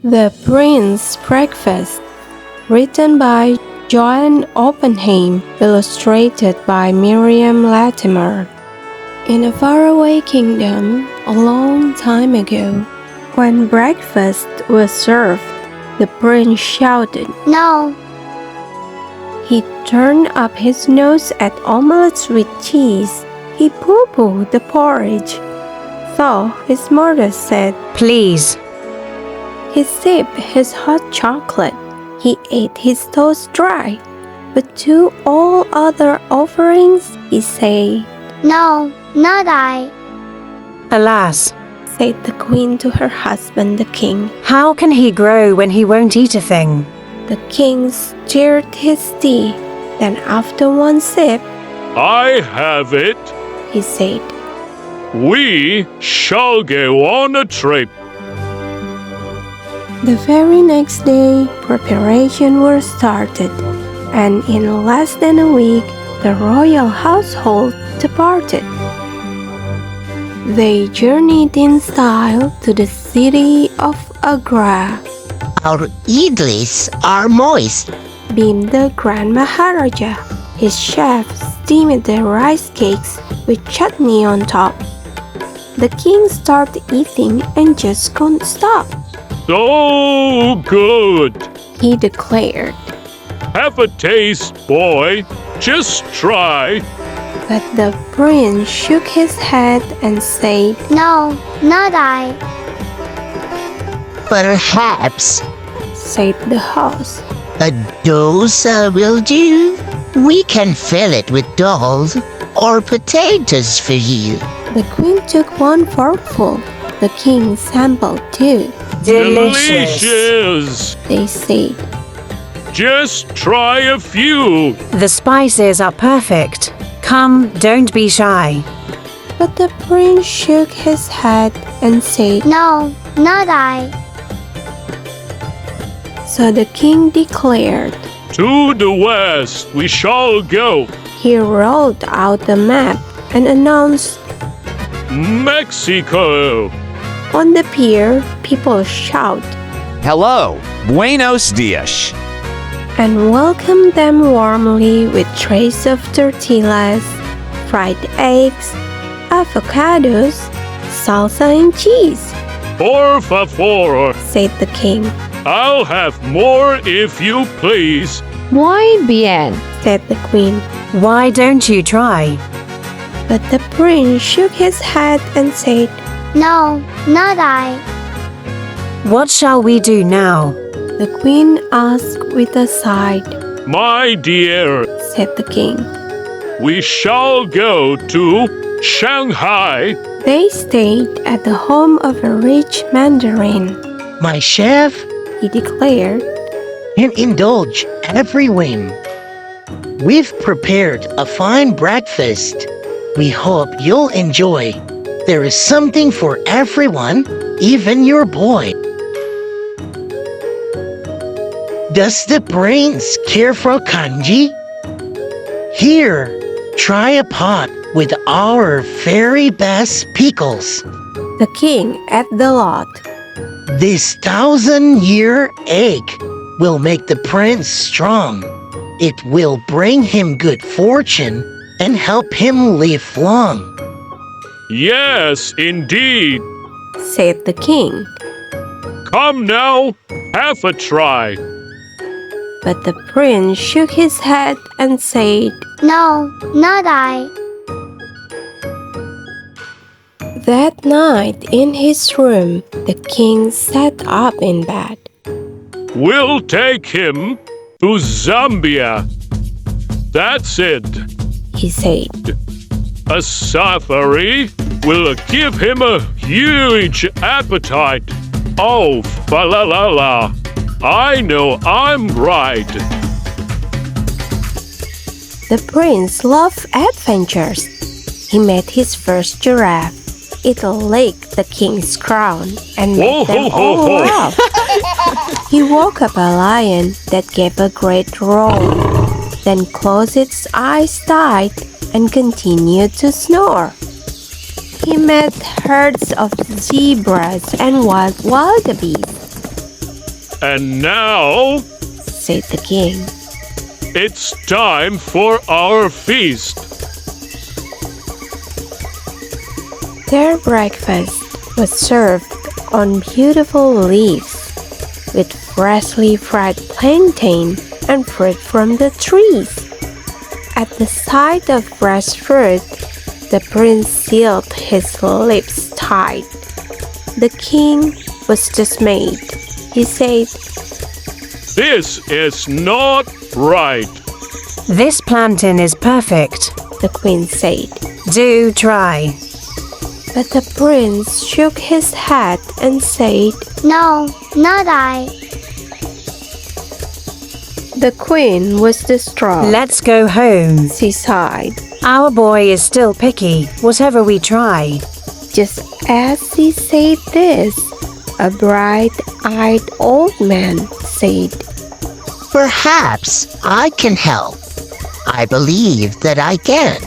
The Prince's Breakfast, written by Joanne Oppenheim, illustrated by Miriam Latimer. In a faraway kingdom, a long time ago, when breakfast was served, the prince shouted, "No!" He turned up his nose at omelets with cheese. He pooh-poohed the porridge. So his mother said, Please. He sipped his hot chocolate. He ate his toast dry. But to all other offerings, he said, "No, not I." Alas, said the queen to her husband the king. how can he grow when he won't eat a thing? The king stirred his tea. Then after one sip, I have it. he said, We shall go on a trip. The very next day, preparations were started, and in less than a week, the royal household departed. They journeyed in style to the city of Agra, Our idlis are moist. beamed the Grand Maharaja. His chef steamed the rice cakes with chutney on top. The king started eating and just couldn't stop. So good. He declared. Have a taste, boy. Just try. But the prince shook his head and said, "No, not I." Perhaps said the host. a dosa will do. We can fill it with dolls or potatoes for you. The queen took one forkful. The king sampled two. Delicious. They said, Just try a few. The spices are perfect. Come, don't be shy. but the prince shook his head and said, "No, not I." So the king declared. To the west we shall go. He rolled out the map and announced. Mexico. On the pier, people shout Hello, buenos dias. and welcome them warmly with trays of tortillas, fried eggs, avocados, salsa and cheese, Por favor. said the king. I'll have more if you please. Muy bien. Said the queen. Why don't you try? But the prince shook his head and said, "No, not I." What shall we do now? The queen asked with a sigh. My dear, Said the king. we shall go to Shanghai. They stayed at the home of a rich mandarin. My chef He declared, can indulge every whim. We've prepared a fine breakfast. We hope you'll enjoy. There is something for everyone, even your boy. Does the prince care for kanji? Here, try a pot with our very best pickles. the king ate the lot. This 1,000-year egg will make the prince strong. It will bring him good fortune and help him live long. Yes, indeed. Said the king. Come now, have a try. But the prince shook his head and said, "No, not I." That night in his room, the king sat up in bed. We'll take him to Zambia. That's it. He said, A safari will give him a huge appetite. Oh, fa la la la. I know I'm right. The prince loved adventures. He met his first giraffe. It licked the king's crown and made them all laugh. He woke up a lion that gave a great roar, then closed its eyes tight and continued to snore. He met herds of zebras and wild wildebeest. And now, said the king, it's time for our feast. their breakfast was served on beautiful leaves with freshly fried plantain and fruit from the trees. At the sight of fresh fruit, the prince sealed his lips tight. The king was dismayed. He said, This is not right. This plantain is perfect. the queen said. Do try. But the prince shook his head and said, No, not I. the queen was distraught. Let's go home. She sighed. Our boy is still picky, whatever we try. Just as she said this, a bright-eyed old man said, Perhaps I can help. I believe that I can.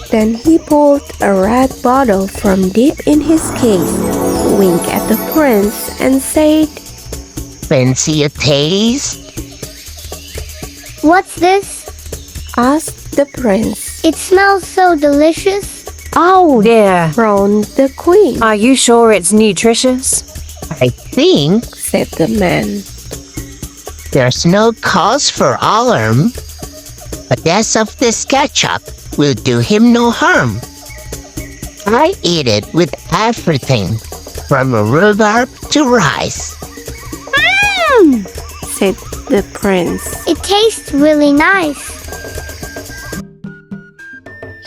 Then he pulled a red bottle from deep in his case, winked at the prince, and said, Fancy a taste? What's this? asked the prince. It smells so delicious. Oh dear. Groaned the queen, Are you sure it's nutritious? I think said the man. there's no cause for alarm. A dash of this ketchup will do him no harm. I eat it with everything, from rhubarb to rice. Said the prince. It tastes really nice.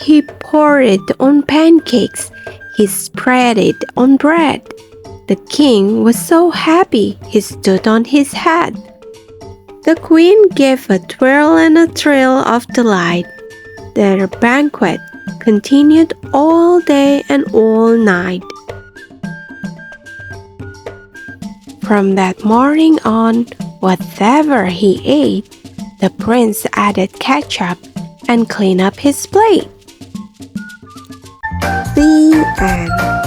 He poured it on pancakes. He spread it on bread. The king was so happy he stood on his head. The queen gave a twirl and a trill of delight. Their banquet continued all day and all night. From that morning on, whatever he ate, the prince added ketchup and cleaned up his plate. The end.